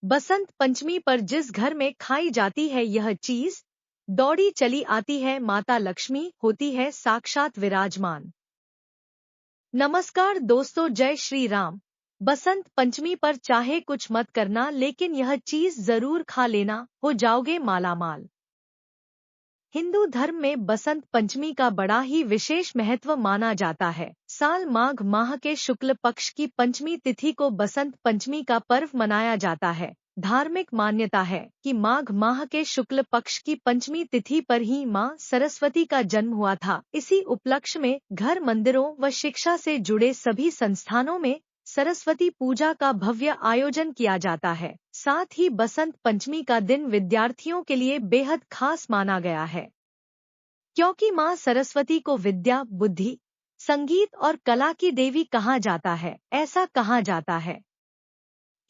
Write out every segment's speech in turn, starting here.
बसंत पंचमी पर जिस घर में खाई जाती है यह चीज, दौड़ी चली आती है माता लक्ष्मी, होती है साक्षात विराजमान। नमस्कार दोस्तों, जय श्री राम। बसंत पंचमी पर चाहे कुछ मत करना, लेकिन यह चीज जरूर खा लेना, हो जाओगे मालामाल। हिंदू धर्म में बसंत पंचमी का बड़ा ही विशेष महत्व माना जाता है। साल माघ माह के शुक्ल पक्ष की पंचमी तिथि को बसंत पंचमी का पर्व मनाया जाता है। धार्मिक मान्यता है कि माघ माह के शुक्ल पक्ष की पंचमी तिथि पर ही मां सरस्वती का जन्म हुआ था। इसी उपलक्ष्य में घर, मंदिरों व शिक्षा से जुड़े सभी संस्थानों में सरस्वती पूजा का भव्य आयोजन किया जाता है। साथ ही बसंत पंचमी का दिन विद्यार्थियों के लिए बेहद खास माना गया है, क्योंकि मां सरस्वती को विद्या, बुद्धि, संगीत और कला की देवी कहा जाता है। ऐसा कहा जाता है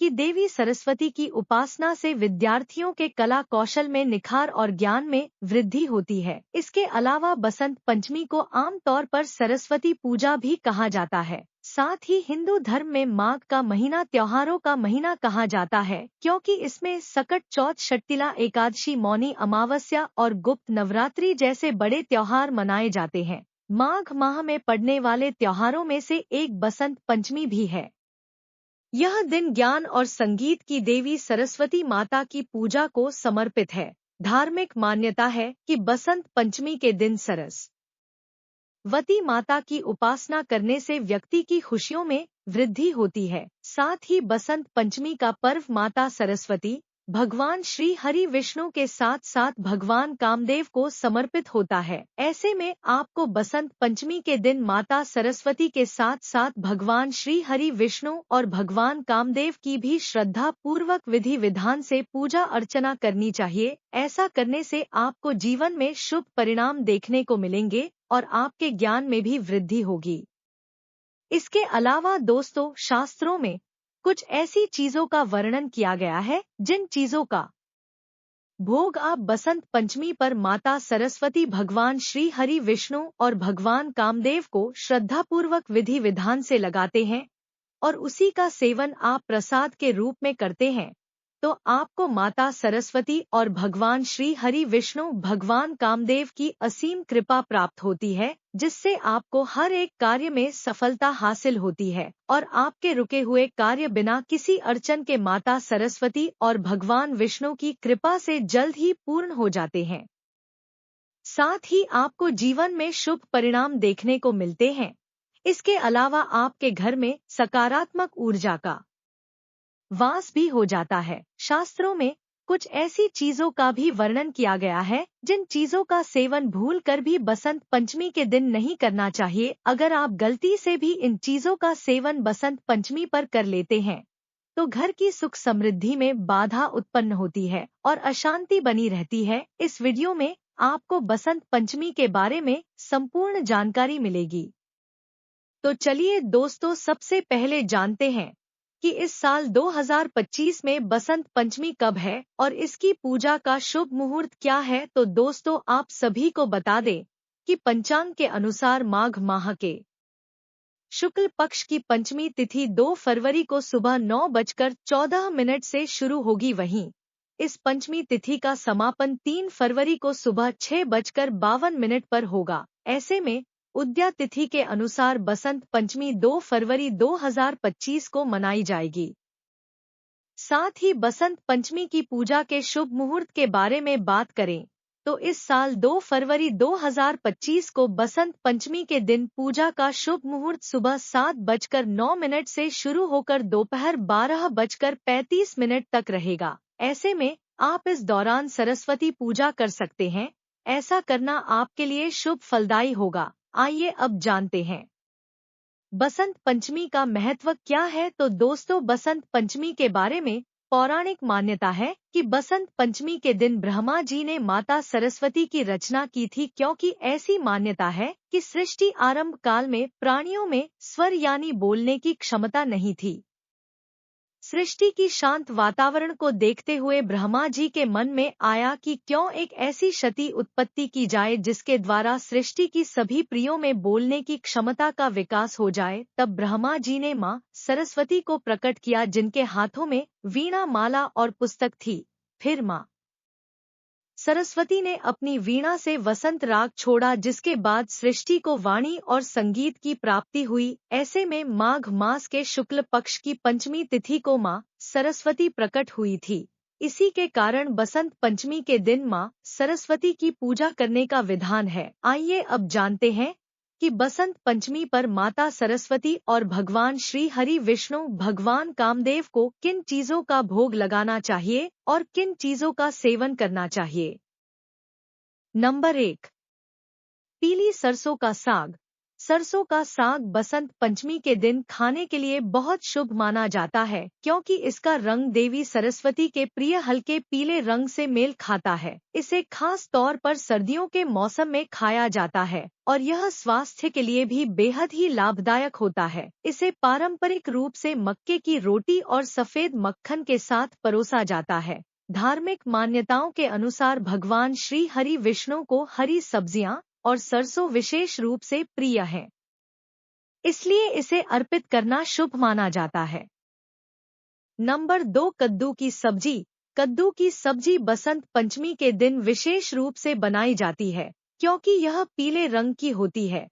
कि देवी सरस्वती की उपासना से विद्यार्थियों के कला कौशल में निखार और ज्ञान में वृद्धि होती है। इसके अलावा बसंत पंचमी को आमतौर पर सरस्वती पूजा भी कहा जाता है। साथ ही हिंदू धर्म में माघ का महीना त्योहारों का महीना कहा जाता है, क्योंकि इसमें सकट चौथ, षट्तिला एकादशी, मौनी अमावस्या और गुप्त नवरात्रि जैसे बड़े त्योहार मनाए जाते हैं। माघ माह में पड़ने वाले त्योहारों में से एक बसंत पंचमी भी है। यह दिन ज्ञान और संगीत की देवी सरस्वती माता की पूजा को समर्पित है। धार्मिक मान्यता है कि बसंत पंचमी के दिन सरस्वती माता की उपासना करने से व्यक्ति की खुशियों में वृद्धि होती है। साथ ही बसंत पंचमी का पर्व माता सरस्वती, भगवान श्री हरि विष्णु के साथ साथ भगवान कामदेव को समर्पित होता है। ऐसे में आपको बसंत पंचमी के दिन माता सरस्वती के साथ साथ भगवान श्री हरि विष्णु और भगवान कामदेव की भी श्रद्धा पूर्वक विधि विधान से पूजा अर्चना करनी चाहिए। ऐसा करने से आपको जीवन में शुभ परिणाम देखने को मिलेंगे और आपके ज्ञान में भी वृद्धि होगी। इसके अलावा दोस्तों, शास्त्रों में कुछ ऐसी चीजों का वर्णन किया गया है जिन चीजों का भोग आप बसंत पंचमी पर माता सरस्वती, भगवान श्री हरि विष्णु और भगवान कामदेव को श्रद्धापूर्वक विधि विधान से लगाते हैं और उसी का सेवन आप प्रसाद के रूप में करते हैं, तो आपको माता सरस्वती और भगवान श्री हरि विष्णु, भगवान कामदेव की असीम कृपा प्राप्त होती है, जिससे आपको हर एक कार्य में सफलता हासिल होती है और आपके रुके हुए कार्य बिना किसी अड़चन के माता सरस्वती और भगवान विष्णु की कृपा से जल्द ही पूर्ण हो जाते हैं। साथ ही आपको जीवन में शुभ परिणाम देखने को मिलते हैं। इसके अलावा आपके घर में सकारात्मक ऊर्जा का वास भी हो जाता है। शास्त्रों में कुछ ऐसी चीजों का भी वर्णन किया गया है जिन चीजों का सेवन भूलकर भी बसंत पंचमी के दिन नहीं करना चाहिए। अगर आप गलती से भी इन चीजों का सेवन बसंत पंचमी पर कर लेते हैं तो घर की सुख समृद्धि में बाधा उत्पन्न होती है और अशांति बनी रहती है। इस वीडियो में आपको बसंत पंचमी के बारे में संपूर्ण जानकारी मिलेगी। तो चलिए दोस्तों, सबसे पहले जानते हैं कि इस साल 2025 में बसंत पंचमी कब है और इसकी पूजा का शुभ मुहूर्त क्या है। तो दोस्तों, आप सभी को बता दें कि पंचांग के अनुसार माघ माह के शुक्ल पक्ष की पंचमी तिथि 2 फरवरी को सुबह 9:14 से शुरू होगी। वहीं इस पंचमी तिथि का समापन 3 फरवरी को सुबह 6:52 पर होगा। ऐसे में उदया तिथि के अनुसार बसंत पंचमी 2 फरवरी 2025 को मनाई जाएगी। साथ ही बसंत पंचमी की पूजा के शुभ मुहूर्त के बारे में बात करें तो इस साल 2 फरवरी 2025 को बसंत पंचमी के दिन पूजा का शुभ मुहूर्त सुबह 7:09 से शुरू होकर दोपहर 12:35 तक रहेगा। ऐसे में आप इस दौरान सरस्वती पूजा कर सकते हैं। ऐसा करना आपके लिए शुभ फलदायी होगा। आइए अब जानते हैं बसंत पंचमी का महत्व क्या है। तो दोस्तों, बसंत पंचमी के बारे में पौराणिक मान्यता है कि बसंत पंचमी के दिन ब्रह्मा जी ने माता सरस्वती की रचना की थी, क्योंकि ऐसी मान्यता है कि सृष्टि आरंभ काल में प्राणियों में स्वर यानी बोलने की क्षमता नहीं थी। सृष्टि की शांत वातावरण को देखते हुए ब्रह्मा जी के मन में आया कि क्यों एक ऐसी शक्ति उत्पत्ति की जाए जिसके द्वारा सृष्टि की सभी प्रियों में बोलने की क्षमता का विकास हो जाए। तब ब्रह्मा जी ने माँ सरस्वती को प्रकट किया, जिनके हाथों में वीणा, माला और पुस्तक थी। फिर माँ सरस्वती ने अपनी वीणा से वसंत राग छोड़ा, जिसके बाद सृष्टि को वाणी और संगीत की प्राप्ति हुई। ऐसे में माघ मास के शुक्ल पक्ष की पंचमी तिथि को माँ सरस्वती प्रकट हुई थी। इसी के कारण बसंत पंचमी के दिन माँ सरस्वती की पूजा करने का विधान है। आइए अब जानते हैं कि बसंत पंचमी पर माता सरस्वती और भगवान श्री हरि विष्णु भगवान कामदेव को किन चीजों का भोग लगाना चाहिए और किन चीजों का सेवन करना चाहिए। नंबर 1, पीली सरसों का साग। सरसों का साग बसंत पंचमी के दिन खाने के लिए बहुत शुभ माना जाता है, क्योंकि इसका रंग देवी सरस्वती के प्रिय हल्के पीले रंग से मेल खाता है। इसे खास तौर पर सर्दियों के मौसम में खाया जाता है और यह स्वास्थ्य के लिए भी बेहद ही लाभदायक होता है। इसे पारंपरिक रूप से मक्के की रोटी और सफेद मक्खन के साथ परोसा जाता है। धार्मिक मान्यताओं के अनुसार भगवान श्री हरि विष्णु को हरी सब्जियां और सरसों विशेष रूप से प्रिय है, इसलिए इसे अर्पित करना शुभ माना जाता है। नंबर 2, कद्दू की सब्जी। कद्दू की सब्जी बसंत पंचमी के दिन विशेष रूप से बनाई जाती है, क्योंकि यह पीले रंग की होती है,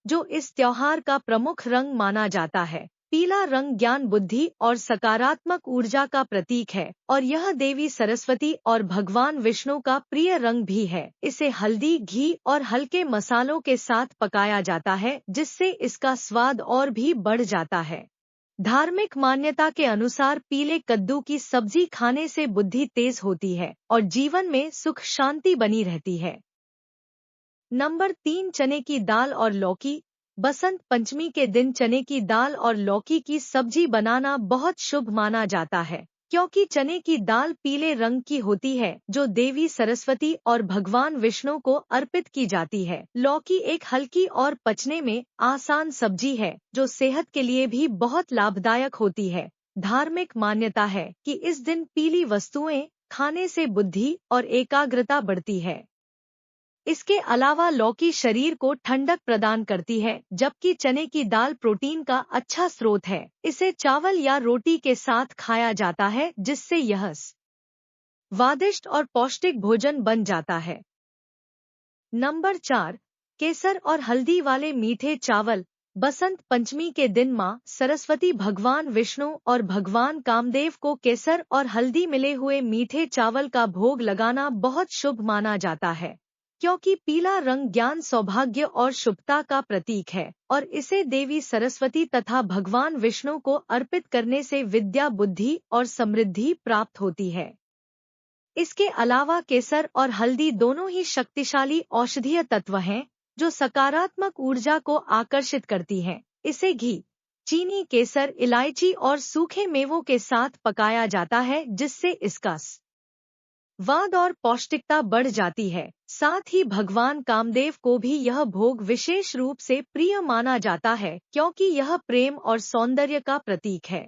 जो इस त्योहार का प्रमुख रंग माना जाता है। पीला रंग ज्ञान, बुद्धि और सकारात्मक ऊर्जा का प्रतीक है और यह देवी सरस्वती और भगवान विष्णु का प्रिय रंग भी है। इसे हल्दी, घी और हल्के मसालों के साथ पकाया जाता है, जिससे इसका स्वाद और भी बढ़ जाता है। धार्मिक मान्यता के अनुसार पीले कद्दू की सब्जी खाने से बुद्धि तेज होती है और जीवन में सुख शांति बनी रहती है। नंबर 3, चने की दाल और लौकी। बसंत पंचमी के दिन चने की दाल और लौकी की सब्जी बनाना बहुत शुभ माना जाता है, क्योंकि चने की दाल पीले रंग की होती है, जो देवी सरस्वती और भगवान विष्णु को अर्पित की जाती है। लौकी एक हल्की और पचने में आसान सब्जी है, जो सेहत के लिए भी बहुत लाभदायक होती है। धार्मिक मान्यता है कि इस दिन पीली वस्तुएं खाने से बुद्धि और एकाग्रता बढ़ती है। इसके अलावा लौकी शरीर को ठंडक प्रदान करती है, जबकि चने की दाल प्रोटीन का अच्छा स्रोत है। इसे चावल या रोटी के साथ खाया जाता है, जिससे यह स्वादिष्ट और पौष्टिक भोजन बन जाता है। नंबर 4, केसर और हल्दी वाले मीठे चावल। बसंत पंचमी के दिन माँ सरस्वती भगवान विष्णु और भगवान कामदेव को केसर और हल्दी मिले हुए मीठे चावल का भोग लगाना बहुत शुभ माना जाता है, क्योंकि पीला रंग ज्ञान, सौभाग्य और शुभता का प्रतीक है और इसे देवी सरस्वती तथा भगवान विष्णु को अर्पित करने से विद्या, बुद्धि और समृद्धि प्राप्त होती है। इसके अलावा केसर और हल्दी दोनों ही शक्तिशाली औषधीय तत्व हैं, जो सकारात्मक ऊर्जा को आकर्षित करती हैं। इसे घी, चीनी, केसर, इलायची और सूखे मेवों के साथ पकाया जाता है, जिससे इसका स्वाद और पौष्टिकता बढ़ जाती है। साथ ही भगवान कामदेव को भी यह भोग विशेष रूप से प्रिय माना जाता है, क्योंकि यह प्रेम और सौंदर्य का प्रतीक है।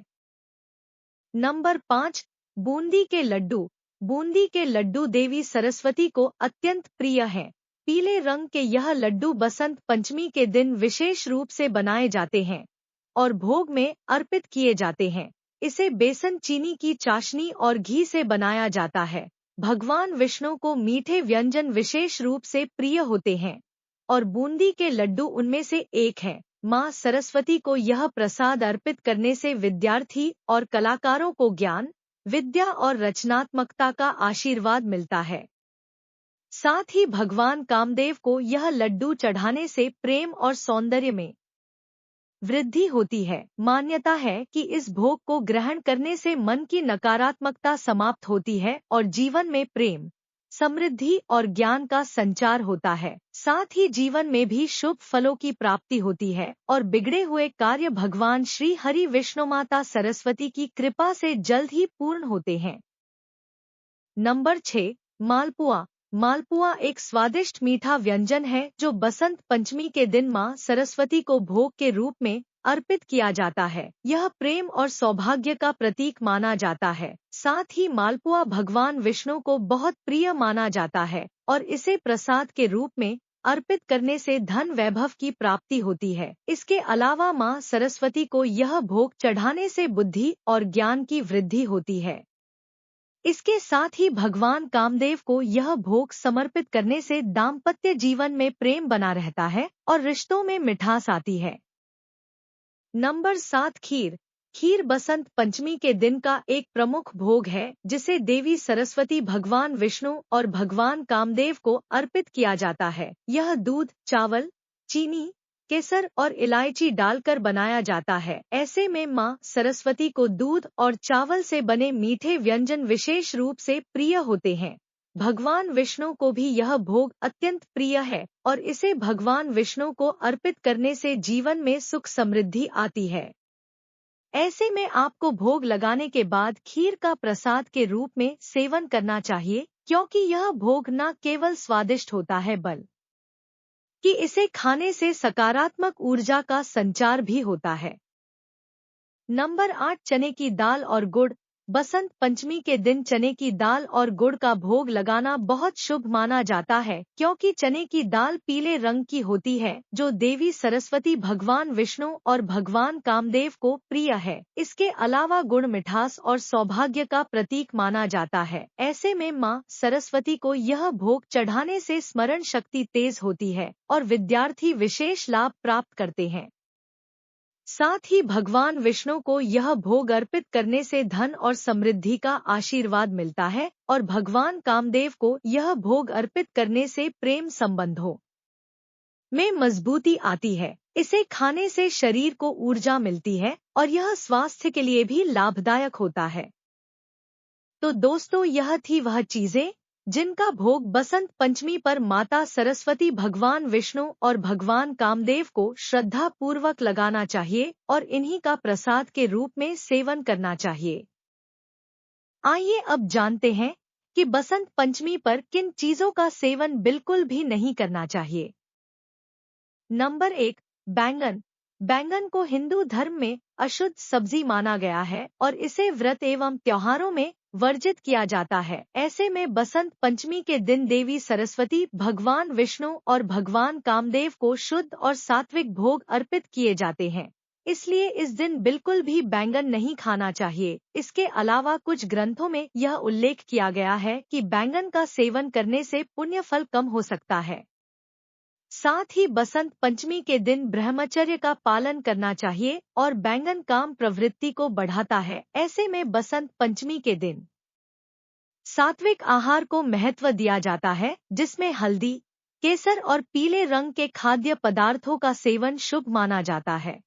नंबर 5, बूंदी के लड्डू। बूंदी के लड्डू देवी सरस्वती को अत्यंत प्रिय हैं। पीले रंग के यह लड्डू बसंत पंचमी के दिन विशेष रूप से बनाए जाते हैं और भोग में अर्पित किए जाते हैं। इसे बेसन, चीनी की चाशनी और घी से बनाया जाता है। भगवान विष्णु को मीठे व्यंजन विशेष रूप से प्रिय होते हैं और बूंदी के लड्डू उनमें से एक है। माँ सरस्वती को यह प्रसाद अर्पित करने से विद्यार्थी और कलाकारों को ज्ञान, विद्या और रचनात्मकता का आशीर्वाद मिलता है। साथ ही भगवान कामदेव को यह लड्डू चढ़ाने से प्रेम और सौंदर्य में वृद्धि होती है। मान्यता है कि इस भोग को ग्रहण करने से मन की नकारात्मकता समाप्त होती है और जीवन में प्रेम, समृद्धि और ज्ञान का संचार होता है। साथ ही जीवन में भी शुभ फलों की प्राप्ति होती है और बिगड़े हुए कार्य भगवान श्री हरि विष्णु माता सरस्वती की कृपा से जल्द ही पूर्ण होते हैं। नंबर 6, मालपुआ। मालपुआ एक स्वादिष्ट मीठा व्यंजन है, जो बसंत पंचमी के दिन माँ सरस्वती को भोग के रूप में अर्पित किया जाता है। यह प्रेम और सौभाग्य का प्रतीक माना जाता है। साथ ही मालपुआ भगवान विष्णु को बहुत प्रिय माना जाता है और इसे प्रसाद के रूप में अर्पित करने से धन वैभव की प्राप्ति होती है। इसके अलावा मां सरस्वती को यह भोग चढ़ाने से बुद्धि और ज्ञान की वृद्धि होती है। इसके साथ ही भगवान कामदेव को यह भोग समर्पित करने से दाम्पत्य जीवन में प्रेम बना रहता है और रिश्तों में मिठास आती है। नंबर 7 खीर। खीर बसंत पंचमी के दिन का एक प्रमुख भोग है जिसे देवी सरस्वती, भगवान विष्णु और भगवान कामदेव को अर्पित किया जाता है। यह दूध, चावल, चीनी, केसर और इलायची डालकर बनाया जाता है। ऐसे में मां सरस्वती को दूध और चावल से बने मीठे व्यंजन विशेष रूप से प्रिय होते हैं। भगवान विष्णु को भी यह भोग अत्यंत प्रिय है और इसे भगवान विष्णु को अर्पित करने से जीवन में सुख समृद्धि आती है। ऐसे में आपको भोग लगाने के बाद खीर का प्रसाद के रूप में सेवन करना चाहिए, क्योंकि यह भोग न केवल स्वादिष्ट होता है बल्कि इसे खाने से सकारात्मक ऊर्जा का संचार भी होता है। नंबर 8 चने की दाल और गुड़। बसंत पंचमी के दिन चने की दाल और गुड़ का भोग लगाना बहुत शुभ माना जाता है, क्योंकि चने की दाल पीले रंग की होती है जो देवी सरस्वती, भगवान विष्णु और भगवान कामदेव को प्रिय है। इसके अलावा गुड़ मिठास और सौभाग्य का प्रतीक माना जाता है। ऐसे में मां सरस्वती को यह भोग चढ़ाने से स्मरण शक्ति तेज होती है और विद्यार्थी विशेष लाभ प्राप्त करते हैं। साथ ही भगवान विष्णु को यह भोग अर्पित करने से धन और समृद्धि का आशीर्वाद मिलता है और भगवान कामदेव को यह भोग अर्पित करने से प्रेम संबंधों में मजबूती आती है। इसे खाने से शरीर को ऊर्जा मिलती है और यह स्वास्थ्य के लिए भी लाभदायक होता है। तो दोस्तों, यह थी वह चीजें जिनका भोग बसंत पंचमी पर माता सरस्वती, भगवान विष्णु और भगवान कामदेव को श्रद्धा पूर्वक लगाना चाहिए और इन्हीं का प्रसाद के रूप में सेवन करना चाहिए। आइए अब जानते हैं कि बसंत पंचमी पर किन चीजों का सेवन बिल्कुल भी नहीं करना चाहिए। नंबर 1 बैंगन। बैंगन को हिंदू धर्म में अशुद्ध सब्जी माना गया है और इसे व्रत एवं त्योहारों में वर्जित किया जाता है। ऐसे में बसंत पंचमी के दिन देवी सरस्वती, भगवान विष्णु और भगवान कामदेव को शुद्ध और सात्विक भोग अर्पित किए जाते हैं। इसलिए इस दिन बिल्कुल भी बैंगन नहीं खाना चाहिए। इसके अलावा कुछ ग्रंथों में यह उल्लेख किया गया है कि बैंगन का सेवन करने से पुण्य फल कम हो सकता है। साथ ही बसंत पंचमी के दिन ब्रह्मचर्य का पालन करना चाहिए और बैंगन काम प्रवृत्ति को बढ़ाता है। ऐसे में बसंत पंचमी के दिन सात्विक आहार को महत्व दिया जाता है, जिसमें हल्दी, केसर और पीले रंग के खाद्य पदार्थों का सेवन शुभ माना जाता है।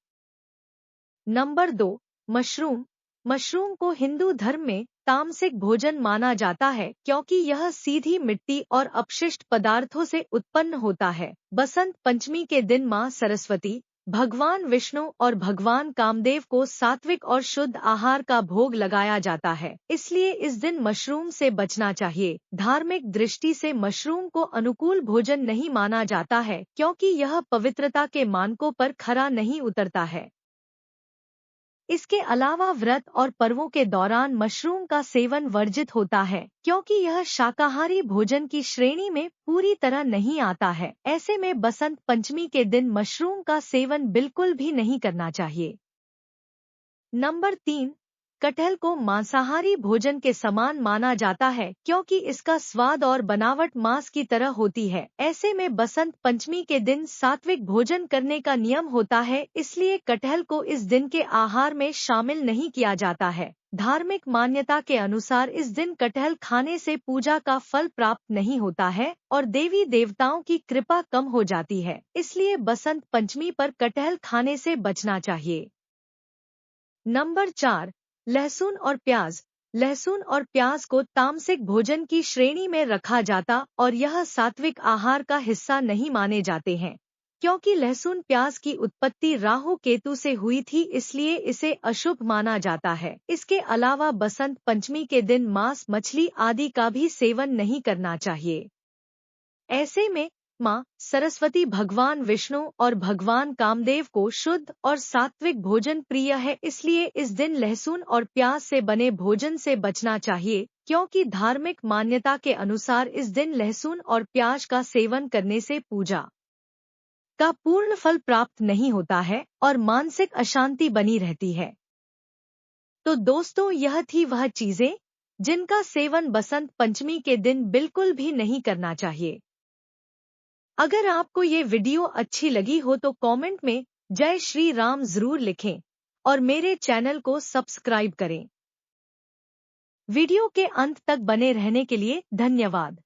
Number 2 mushroom. मशरूम को हिंदू धर्म में तामसिक भोजन माना जाता है, क्योंकि यह सीधी मिट्टी और अपशिष्ट पदार्थों से उत्पन्न होता है। बसंत पंचमी के दिन मां सरस्वती, भगवान विष्णु और भगवान कामदेव को सात्विक और शुद्ध आहार का भोग लगाया जाता है। इसलिए इस दिन मशरूम से बचना चाहिए। धार्मिक दृष्टि से मशरूम को अनुकूल भोजन नहीं माना जाता है, क्योंकि यह पवित्रता के मानकों पर खरा नहीं उतरता है। इसके अलावा व्रत और पर्वों के दौरान मशरूम का सेवन वर्जित होता है, क्योंकि यह शाकाहारी भोजन की श्रेणी में पूरी तरह नहीं आता है। ऐसे में बसंत पंचमी के दिन मशरूम का सेवन बिल्कुल भी नहीं करना चाहिए। नंबर 3 कटहल को मांसाहारी भोजन के समान माना जाता है, क्योंकि इसका स्वाद और बनावट मांस की तरह होती है। ऐसे में बसंत पंचमी के दिन सात्विक भोजन करने का नियम होता है, इसलिए कटहल को इस दिन के आहार में शामिल नहीं किया जाता है। धार्मिक मान्यता के अनुसार इस दिन कटहल खाने से पूजा का फल प्राप्त नहीं होता है और देवी देवताओं की कृपा कम हो जाती है। इसलिए बसंत पंचमी पर कटहल खाने से बचना चाहिए। नंबर 4 लहसुन और प्याज। लहसुन और प्याज को तामसिक भोजन की श्रेणी में रखा जाता और यह सात्विक आहार का हिस्सा नहीं माने जाते हैं, क्योंकि लहसुन प्याज की उत्पत्ति राहु केतु से हुई थी, इसलिए इसे अशुभ माना जाता है। इसके अलावा बसंत पंचमी के दिन मांस, मछली आदि का भी सेवन नहीं करना चाहिए। ऐसे में माँ सरस्वती, भगवान विष्णु और भगवान कामदेव को शुद्ध और सात्विक भोजन प्रिय है, इसलिए इस दिन लहसुन और प्याज से बने भोजन से बचना चाहिए, क्योंकि धार्मिक मान्यता के अनुसार इस दिन लहसुन और प्याज का सेवन करने से पूजा का पूर्ण फल प्राप्त नहीं होता है और मानसिक अशांति बनी रहती है। तो दोस्तों, यह थी वह चीजें जिनका सेवन बसंत पंचमी के दिन बिल्कुल भी नहीं करना चाहिए। अगर आपको ये वीडियो अच्छी लगी हो तो कमेंट में जय श्री राम जरूर लिखें और मेरे चैनल को सब्सक्राइब करें। वीडियो के अंत तक बने रहने के लिए धन्यवाद।